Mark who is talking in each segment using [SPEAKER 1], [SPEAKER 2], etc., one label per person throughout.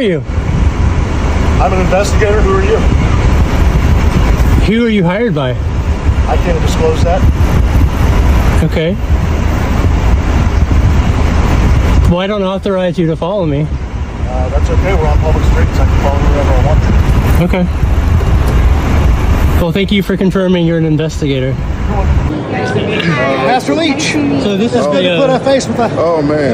[SPEAKER 1] you?
[SPEAKER 2] I'm an investigator. Who are you?
[SPEAKER 1] Who are you hired by?
[SPEAKER 2] I can't disclose that.
[SPEAKER 1] Okay. Well, I don't authorize you to follow me.
[SPEAKER 2] That's okay. We're on public streets. I can follow wherever I want to.
[SPEAKER 1] Okay. Well, thank you for confirming you're an investigator.
[SPEAKER 2] Master Leach.
[SPEAKER 1] So this is
[SPEAKER 2] Good to put a face with a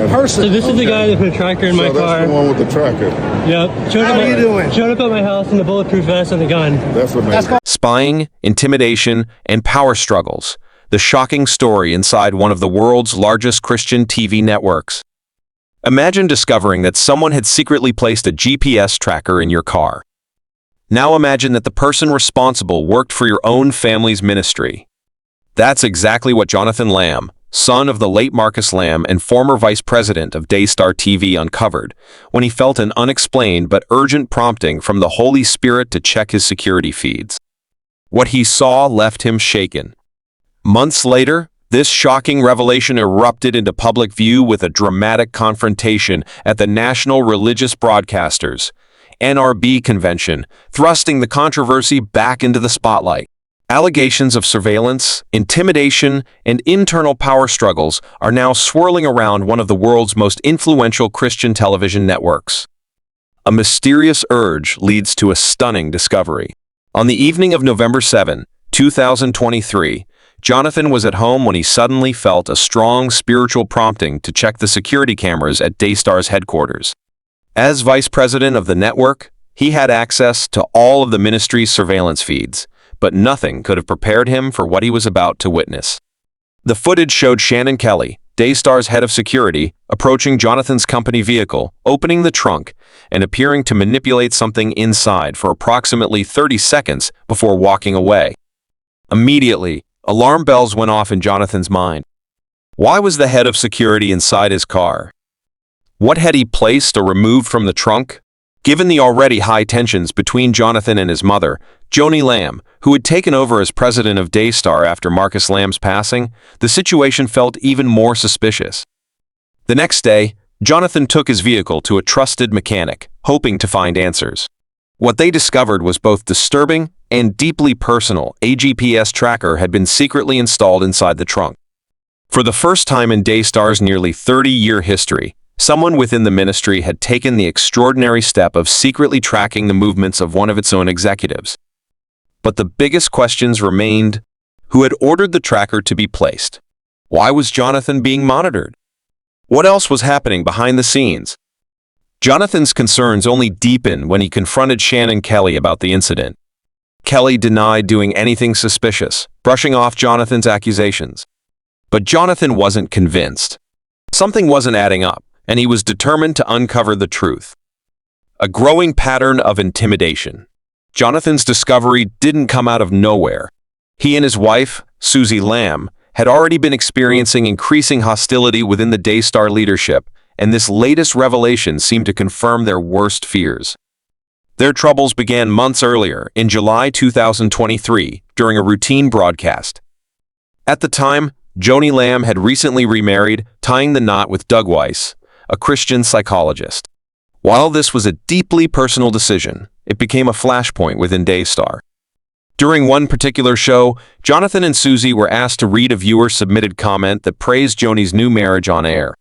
[SPEAKER 2] person.
[SPEAKER 1] So this is the guy that put a tracker in my car.
[SPEAKER 3] That's the one with the tracker.
[SPEAKER 1] Yep.
[SPEAKER 2] How are you doing?
[SPEAKER 1] Showed up at my house in a bulletproof vest and a gun.
[SPEAKER 3] That's amazing.
[SPEAKER 4] Spying, intimidation, and power struggles. The shocking story inside one of the world's largest Christian TV networks. Imagine discovering that someone had secretly placed a GPS tracker in your car. Now imagine that the person responsible worked for your own family's ministry. That's exactly what Jonathan Lamb, son of the late Marcus Lamb and former vice president of Daystar TV, uncovered when he felt an unexplained but urgent prompting from the Holy Spirit to check his security feeds. What he saw left him shaken. Months later, this shocking revelation erupted into public view with a dramatic confrontation at the National Religious Broadcasters (NRB) convention, thrusting the controversy back into the spotlight. Allegations of surveillance, intimidation, and internal power struggles are now swirling around one of the world's most influential Christian television networks. A mysterious urge leads to a stunning discovery. On the evening of November 7, 2023, Jonathan was at home when he suddenly felt a strong spiritual prompting to check the security cameras at Daystar's headquarters. As vice president of the network, he had access to all of the ministry's surveillance feeds, but nothing could have prepared him for what he was about to witness. The footage showed Shannon Kelly, Daystar's head of security, approaching Jonathan's company vehicle, opening the trunk, and appearing to manipulate something inside for approximately 30 seconds before walking away. Immediately, alarm bells went off in Jonathan's mind. Why was the head of security inside his car? What had he placed or removed from the trunk? Given the already high tensions between Jonathan and his mother, Joni Lamb, who had taken over as president of Daystar after Marcus Lamb's passing, the situation felt even more suspicious. The next day, Jonathan took his vehicle to a trusted mechanic, hoping to find answers. What they discovered was both disturbing and deeply personal. A GPS tracker had been secretly installed inside the trunk. For the first time in Daystar's nearly 30-year history, someone within the ministry had taken the extraordinary step of secretly tracking the movements of one of its own executives. But the biggest questions remained: who had ordered the tracker to be placed? Why was Jonathan being monitored? What else was happening behind the scenes? Jonathan's concerns only deepened when he confronted Shannon Kelly about the incident. Kelly denied doing anything suspicious, brushing off Jonathan's accusations. But Jonathan wasn't convinced. Something wasn't adding up, and he was determined to uncover the truth. A growing pattern of intimidation. Jonathan's discovery didn't come out of nowhere. He and his wife, Susie Lamb, had already been experiencing increasing hostility within the Daystar leadership, and this latest revelation seemed to confirm their worst fears. Their troubles began months earlier, in July 2023, during a routine broadcast. At the time, Joni Lamb had recently remarried, tying the knot with Doug Weiss, a Christian psychologist. While this was a deeply personal decision, it became a flashpoint within Daystar. During one particular show, Jonathan and Susie were asked to read a viewer-submitted comment that praised Joni's new marriage on air.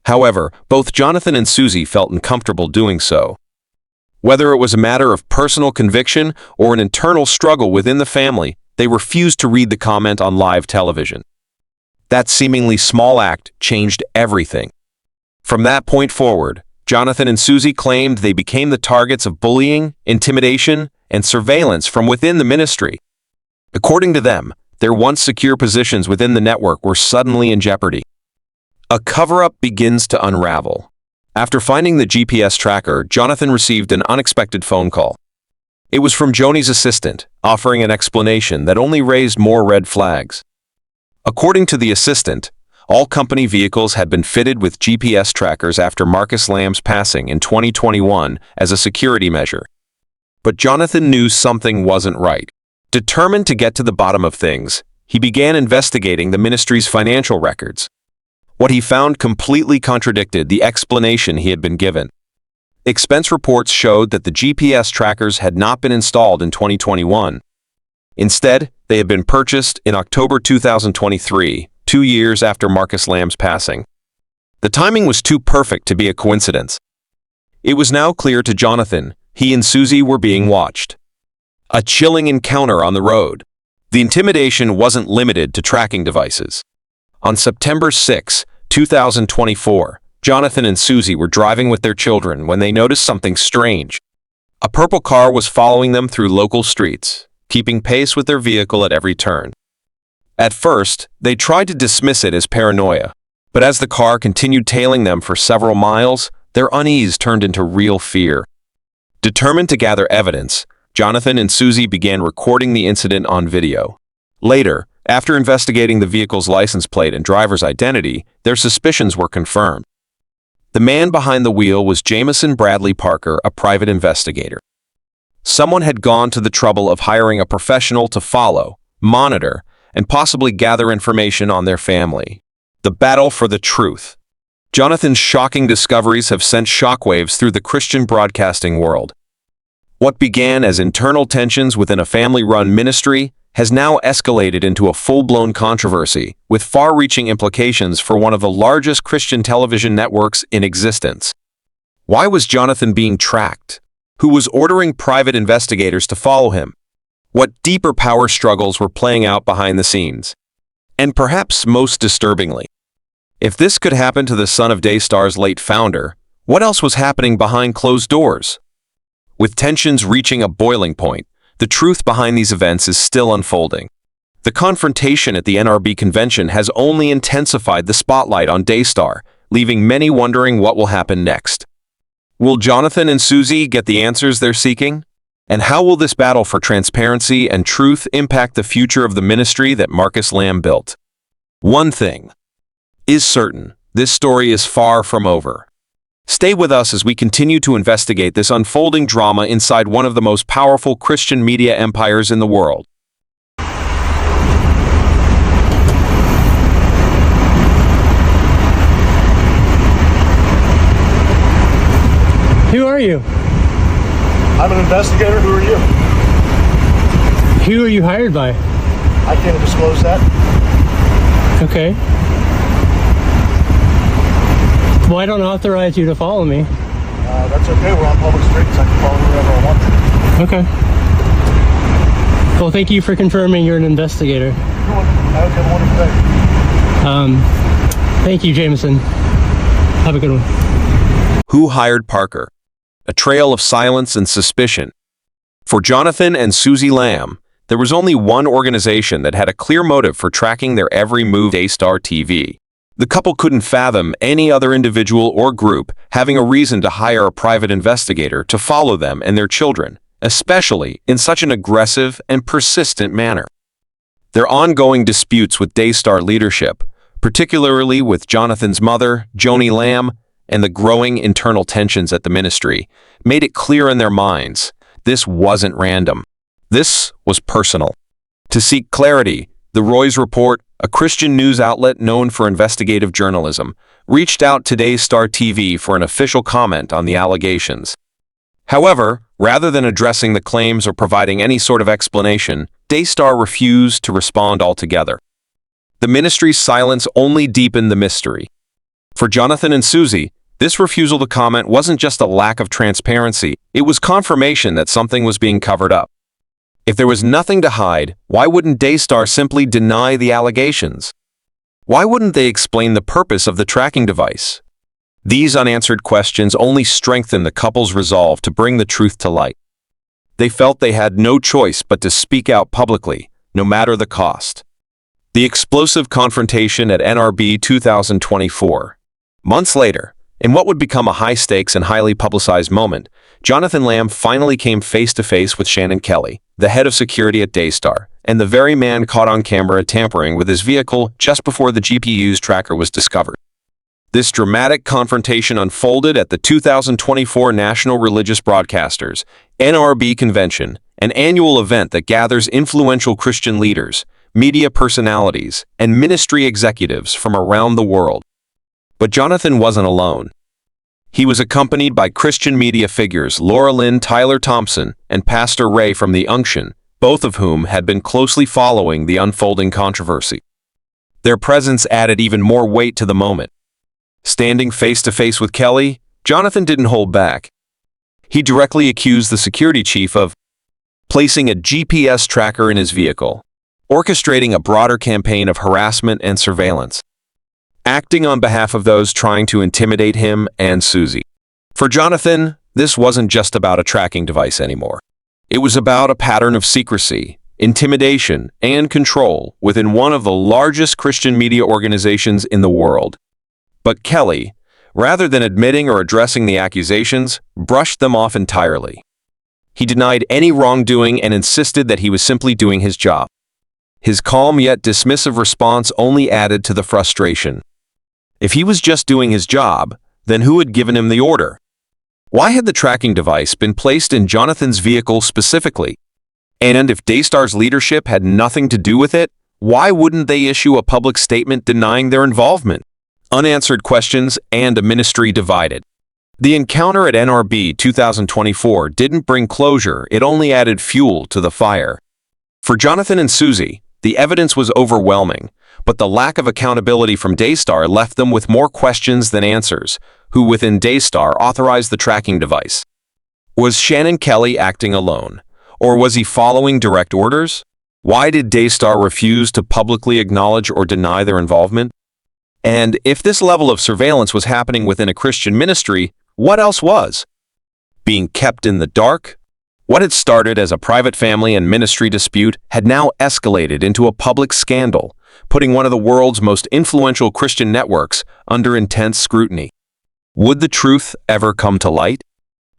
[SPEAKER 4] However, both Jonathan and Susie felt uncomfortable doing so. Whether it was a matter of personal conviction or an internal struggle within the family, they refused to read the comment on live television. That seemingly small act changed everything. From that point forward, Jonathan and Susie claimed they became the targets of bullying, intimidation, and surveillance from within the ministry. According to them, their once secure positions within the network were suddenly in jeopardy. A cover-up begins to unravel. After finding the GPS tracker, Jonathan received an unexpected phone call. It was from Joni's assistant, offering an explanation that only raised more red flags. According to the assistant, all company vehicles had been fitted with GPS trackers after Marcus Lamb's passing in 2021 as a security measure. But Jonathan knew something wasn't right. Determined to get to the bottom of things, he began investigating the ministry's financial records. What he found completely contradicted the explanation he had been given. Expense reports showed that the GPS trackers had not been installed in 2021. Instead, they had been purchased in October 2023, 2 years after Marcus Lamb's passing. The timing was too perfect to be a coincidence. It was now clear to Jonathan he and Susie were being watched. A chilling encounter on the road. The intimidation wasn't limited to tracking devices. On September 6, 2024, Jonathan and Susie were driving with their children when they noticed something strange. A purple car was following them through local streets, keeping pace with their vehicle at every turn. At first, they tried to dismiss it as paranoia, but as the car continued tailing them for several miles, their unease turned into real fear. Determined to gather evidence, Jonathan and Susie began recording the incident on video. Later, after investigating the vehicle's license plate and driver's identity, their suspicions were confirmed. The man behind the wheel was Jamison Bradley Parker, a private investigator. Someone had gone to the trouble of hiring a professional to follow, monitor, and possibly gather information on their family. The battle for the truth. Jonathan's shocking discoveries have sent shockwaves through the Christian broadcasting world. What began as internal tensions within a family-run ministry has now escalated into a full-blown controversy with far-reaching implications for one of the largest Christian television networks in existence. Why was Jonathan being tracked? Who was ordering private investigators to follow him? What deeper power struggles were playing out behind the scenes? And perhaps most disturbingly, if this could happen to the son of Daystar's late founder, what else was happening behind closed doors? With tensions reaching a boiling point, the truth behind these events is still unfolding. The confrontation at the NRB convention has only intensified the spotlight on Daystar, leaving many wondering what will happen next. Will Jonathan and Susie get the answers they're seeking? And how will this battle for transparency and truth impact the future of the ministry that Marcus Lamb built? One thing is certain, this story is far from over. Stay with us as we continue to investigate this unfolding drama inside one of the most powerful Christian media empires in the world.
[SPEAKER 1] Who are you?
[SPEAKER 2] I'm an investigator. Who are you?
[SPEAKER 1] Who are you hired by?
[SPEAKER 2] I can't disclose that.
[SPEAKER 1] Okay. Well, I don't authorize you to follow me.
[SPEAKER 2] That's okay. We're on public streets. I can follow wherever I want to.
[SPEAKER 1] Okay. Well, thank you for confirming you're an investigator.
[SPEAKER 2] Have a wonderful day.
[SPEAKER 1] Thank you, Jameson. Have a good one.
[SPEAKER 4] Who hired Parker? A trail of silence and suspicion. For Jonathan and Susie Lamb, there was only one organization that had a clear motive for tracking their every move: Daystar TV. The couple couldn't fathom any other individual or group having a reason to hire a private investigator to follow them and their children, especially in such an aggressive and persistent manner. Their ongoing disputes with Daystar leadership, particularly with Jonathan's mother, Joni Lamb, and the growing internal tensions at the ministry, made it clear in their minds this wasn't random. This was personal. To seek clarity, the Roy's Report, a Christian news outlet known for investigative journalism, reached out to Daystar TV for an official comment on the allegations. However, rather than addressing the claims or providing any sort of explanation, Daystar refused to respond altogether. The ministry's silence only deepened the mystery. For Jonathan and Susie, this refusal to comment wasn't just a lack of transparency, it was confirmation that something was being covered up. If there was nothing to hide, why wouldn't Daystar simply deny the allegations? Why wouldn't they explain the purpose of the tracking device? These unanswered questions only strengthened the couple's resolve to bring the truth to light. They felt they had no choice but to speak out publicly, no matter the cost. The explosive confrontation at NRB 2024. Months later, in what would become a high-stakes and highly publicized moment, Jonathan Lamb finally came face-to-face with Shannon Kelly, the head of security at Daystar, and the very man caught on camera tampering with his vehicle just before the GPU's tracker was discovered. This dramatic confrontation unfolded at the 2024 National Religious Broadcasters (NRB) Convention, an annual event that gathers influential Christian leaders, media personalities, and ministry executives from around the world. But Jonathan wasn't alone. He was accompanied by Christian media figures Laura Lynn Tyler Thompson and Pastor Ray from The Unction, both of whom had been closely following the unfolding controversy. Their presence added even more weight to the moment. Standing face-to-face with Kelly, Jonathan didn't hold back. He directly accused the security chief of placing a GPS tracker in his vehicle, orchestrating a broader campaign of harassment and surveillance, acting on behalf of those trying to intimidate him and Susie. For Jonathan, this wasn't just about a tracking device anymore. It was about a pattern of secrecy, intimidation, and control within one of the largest Christian media organizations in the world. But Kelly, rather than admitting or addressing the accusations, brushed them off entirely. He denied any wrongdoing and insisted that he was simply doing his job. His calm yet dismissive response only added to the frustration. If he was just doing his job, then who had given him the order? Why had the tracking device been placed in Jonathan's vehicle specifically? And if Daystar's leadership had nothing to do with it, why wouldn't they issue a public statement denying their involvement? Unanswered questions and a ministry divided. The encounter at NRB 2024 didn't bring closure, it only added fuel to the fire. For Jonathan and Susie, the evidence was overwhelming, but the lack of accountability from Daystar left them with more questions than answers. Who within Daystar authorized the tracking device? Was Shannon Kelly acting alone? Or was he following direct orders? Why did Daystar refuse to publicly acknowledge or deny their involvement? And if this level of surveillance was happening within a Christian ministry, what else was? Being kept in the dark? What had started as a private family and ministry dispute had now escalated into a public scandal, putting one of the world's most influential Christian networks under intense scrutiny. Would the truth ever come to light?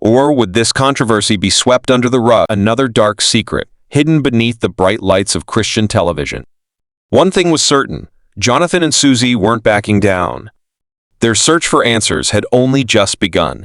[SPEAKER 4] Or would this controversy be swept under the rug, another dark secret, hidden beneath the bright lights of Christian television? One thing was certain, Jonathan and Susie weren't backing down. Their search for answers had only just begun.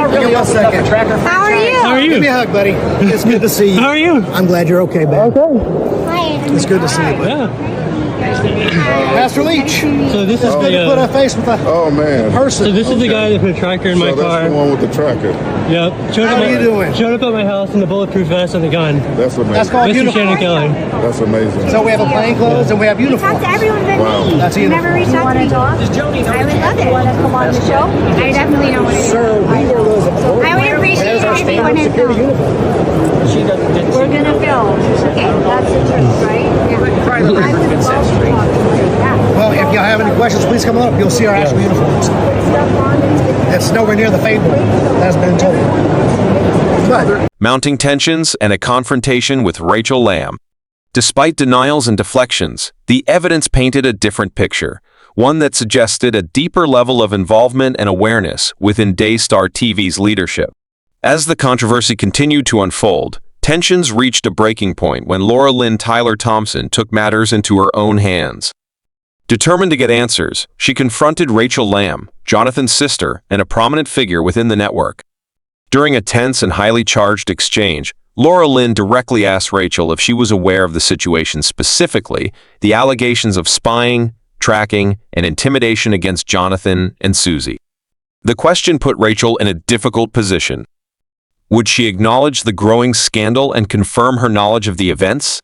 [SPEAKER 3] How are you?
[SPEAKER 1] How are you?
[SPEAKER 2] Give me a hug, buddy. It's good to see you.
[SPEAKER 1] How are you?
[SPEAKER 2] I'm glad you're okay, man.
[SPEAKER 3] Hi.
[SPEAKER 2] It's good to see you, buddy.
[SPEAKER 1] Yeah.
[SPEAKER 2] Pastor Leach.
[SPEAKER 1] So this is
[SPEAKER 2] Good to put a face with a
[SPEAKER 5] Oh man.
[SPEAKER 2] person.
[SPEAKER 1] So this is the guy that put a tracker in my
[SPEAKER 5] So that's
[SPEAKER 1] car.
[SPEAKER 5] the one with the tracker.
[SPEAKER 1] Yep.
[SPEAKER 2] How are you doing?
[SPEAKER 1] Showed up at my house in the bulletproof vest and the gun.
[SPEAKER 5] That's amazing.
[SPEAKER 2] That's called
[SPEAKER 1] Mr.
[SPEAKER 2] uniform.
[SPEAKER 1] Shannon Kelly.
[SPEAKER 5] That's amazing.
[SPEAKER 2] So we have a plain clothes and we have
[SPEAKER 3] Talk
[SPEAKER 2] uniforms.
[SPEAKER 3] to everyone but
[SPEAKER 5] Wow.
[SPEAKER 3] me.
[SPEAKER 2] That's
[SPEAKER 3] You
[SPEAKER 2] uniform.
[SPEAKER 3] never reached out to me. I would love it. Want to come on the show? I definitely don't want to.
[SPEAKER 2] Sir, we wear those at work.
[SPEAKER 3] I would appreciate it if you want to
[SPEAKER 2] security
[SPEAKER 3] film.
[SPEAKER 2] uniform.
[SPEAKER 3] We're gonna film. Okay, that's the truth, right? Yeah.
[SPEAKER 2] Well, if y'all have any questions, please come up. You'll see our actual uniforms. It's nowhere near the fable that's been told. But
[SPEAKER 4] Mounting tensions and a confrontation with Rachel Lamb. Despite denials and deflections, the evidence painted a different picture, one that suggested a deeper level of involvement and awareness within Daystar TV's leadership. As the controversy continued to unfold, tensions reached a breaking point when Laura Lynn Tyler Thompson took matters into her own hands. Determined to get answers, she confronted Rachel Lamb, Jonathan's sister, and a prominent figure within the network. During a tense and highly charged exchange, Laura Lynn directly asked Rachel if she was aware of the situation, specifically the allegations of spying, tracking, and intimidation against Jonathan and Susie. The question put Rachel in a difficult position. Would she acknowledge the growing scandal and confirm her knowledge of the events?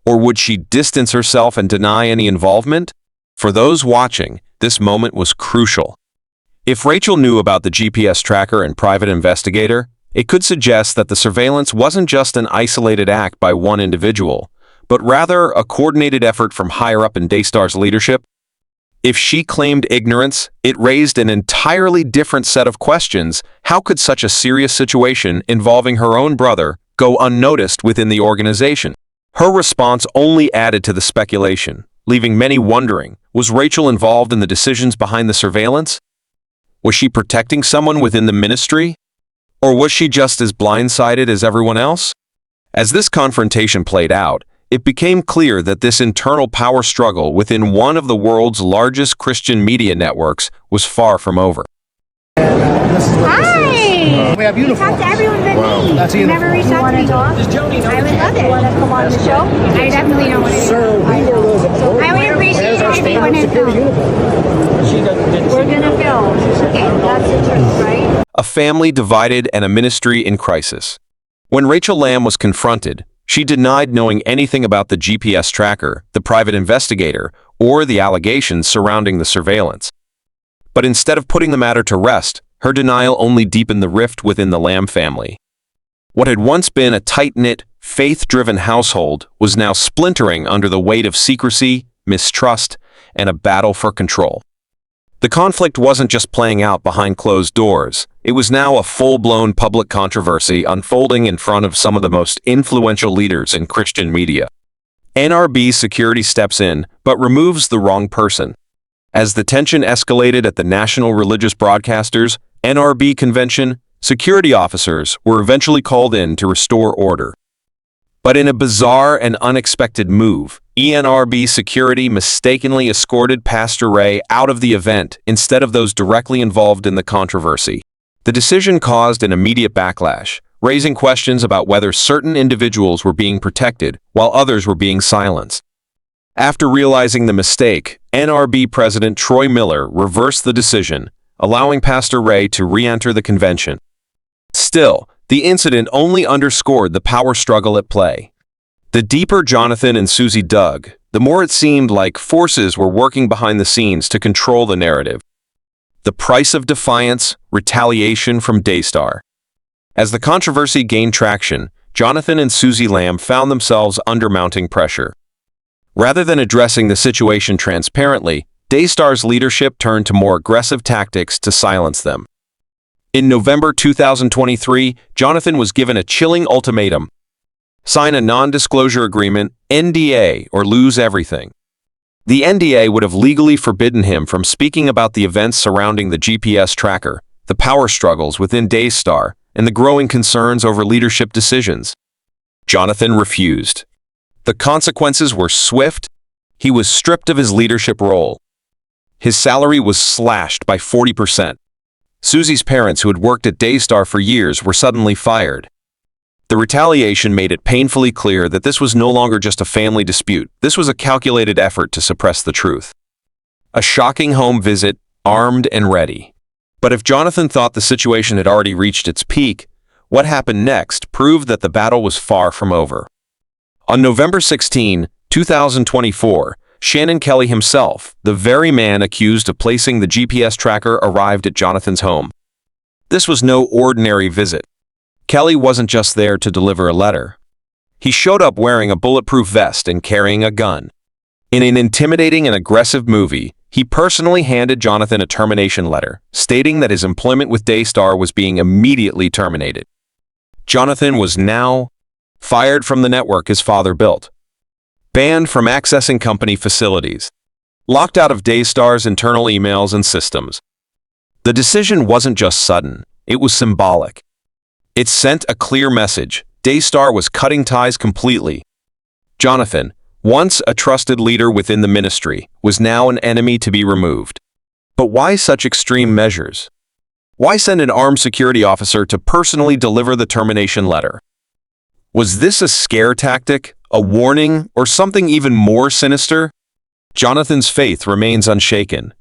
[SPEAKER 4] Or would she distance herself and deny any involvement? For those watching, this moment was crucial. If Rachel knew about the GPS tracker and private investigator, it could suggest that the surveillance wasn't just an isolated act by one individual, but rather a coordinated effort from higher up in Daystar's leadership. If she claimed ignorance, it raised an entirely different set of questions. How could such a serious situation involving her own brother go unnoticed within the organization? Her response only added to the speculation, leaving many wondering, was Rachel involved in the decisions behind the surveillance? Was she protecting someone within the ministry? Or was she just as blindsided as everyone else? As this confrontation played out, it became clear that this internal power struggle within one of the world's largest Christian media networks was far from over.
[SPEAKER 3] Hi.
[SPEAKER 2] we have uniforms.
[SPEAKER 3] Talk to everyone but me.
[SPEAKER 2] That's
[SPEAKER 3] You
[SPEAKER 2] uniform.
[SPEAKER 3] never reached out to me. I would love it. Want to come on the show? I definitely don't want to.
[SPEAKER 2] Sir, we wear those at work.
[SPEAKER 3] I would appreciate it want to film. We're gonna film. Okay, that's the truth, right?
[SPEAKER 4] A family divided and a ministry in crisis. When Rachel Lamb was confronted, she denied knowing anything about the GPS tracker, the private investigator, or the allegations surrounding the surveillance. But instead of putting the matter to rest, her denial only deepened the rift within the Lamb family. What had once been a tight-knit, faith-driven household was now splintering under the weight of secrecy, mistrust, and a battle for control. The conflict wasn't just playing out behind closed doors. It was now a full-blown public controversy unfolding in front of some of the most influential leaders in Christian media. NRB security steps in, but removes the wrong person. As the tension escalated at the National Religious Broadcasters NRB convention, security officers were eventually called in to restore order. But in a bizarre and unexpected move, ENRB security mistakenly escorted Pastor Ray out of the event instead of those directly involved in the controversy. The decision caused an immediate backlash, raising questions about whether certain individuals were being protected while others were being silenced. After realizing the mistake, NRB President Troy Miller reversed the decision, allowing Pastor Ray to re-enter the convention. Still, the incident only underscored the power struggle at play. The deeper Jonathan and Susie dug, the more it seemed like forces were working behind the scenes to control the narrative. The price of defiance, retaliation from Daystar. As the controversy gained traction, Jonathan and Susie Lamb found themselves under mounting pressure. Rather than addressing the situation transparently, Daystar's leadership turned to more aggressive tactics to silence them. In November 2023, Jonathan was given a chilling ultimatum: sign a non-disclosure agreement, NDA, or lose everything. The NDA would have legally forbidden him from speaking about the events surrounding the GPS tracker, the power struggles within Daystar, and the growing concerns over leadership decisions. Jonathan refused. The consequences were swift. He was stripped of his leadership role. His salary was slashed by 40%. Susie's parents, who had worked at Daystar for years, were suddenly fired. The retaliation made it painfully clear that this was no longer just a family dispute. This was a calculated effort to suppress the truth. A shocking home visit, armed and ready. But if Jonathan thought the situation had already reached its peak, what happened next proved that the battle was far from over. On November 16, 2024, Shannon Kelly himself, the very man accused of placing the GPS tracker, arrived at Jonathan's home. This was no ordinary visit. Kelly wasn't just there to deliver a letter. He showed up wearing a bulletproof vest and carrying a gun. In an intimidating and aggressive move, he personally handed Jonathan a termination letter, stating that his employment with Daystar was being immediately terminated. Jonathan was now fired from the network his father built, banned from accessing company facilities, locked out of Daystar's internal emails and systems. The decision wasn't just sudden, it was symbolic. It sent a clear message: Daystar was cutting ties completely. Jonathan, once a trusted leader within the ministry, was now an enemy to be removed. But why such extreme measures? Why send an armed security officer to personally deliver the termination letter? Was this a scare tactic, a warning, or something even more sinister? Jonathan's faith remains unshaken.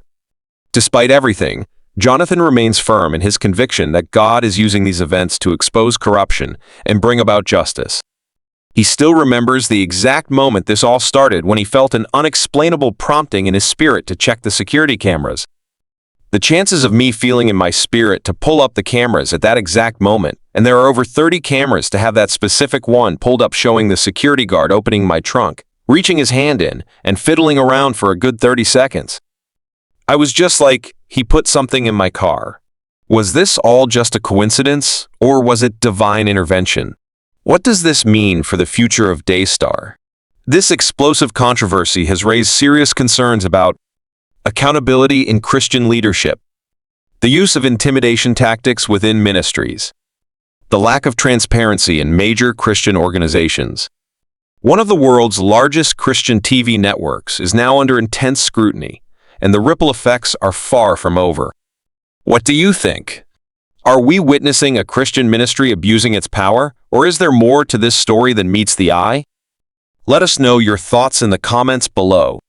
[SPEAKER 4] Despite everything, Jonathan remains firm in his conviction that God is using these events to expose corruption and bring about justice. He still remembers the exact moment this all started, when he felt an unexplainable prompting in his spirit to check the security cameras. The chances of me feeling in my spirit to pull up the cameras at that exact moment, and there are over 30 cameras, to have that specific one pulled up showing the security guard opening my trunk, reaching his hand in, and fiddling around for a good 30 seconds. I was just like, he put something in my car. Was this all just a coincidence, or was it divine intervention? What does this mean for the future of Daystar? This explosive controversy has raised serious concerns about accountability in Christian leadership, the use of intimidation tactics within ministries, the lack of transparency in major Christian organizations. One of the world's largest Christian TV networks is now under intense scrutiny, and the ripple effects are far from over. What do you think? Are we witnessing a Christian ministry abusing its power, or is there more to this story than meets the eye? Let us know your thoughts in the comments below.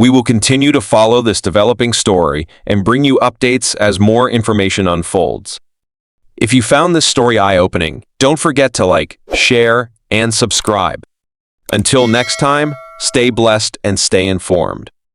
[SPEAKER 4] We will continue to follow this developing story and bring you updates as more information unfolds. If you found this story eye-opening, don't forget to like, share, and subscribe. Until next time, stay blessed and stay informed.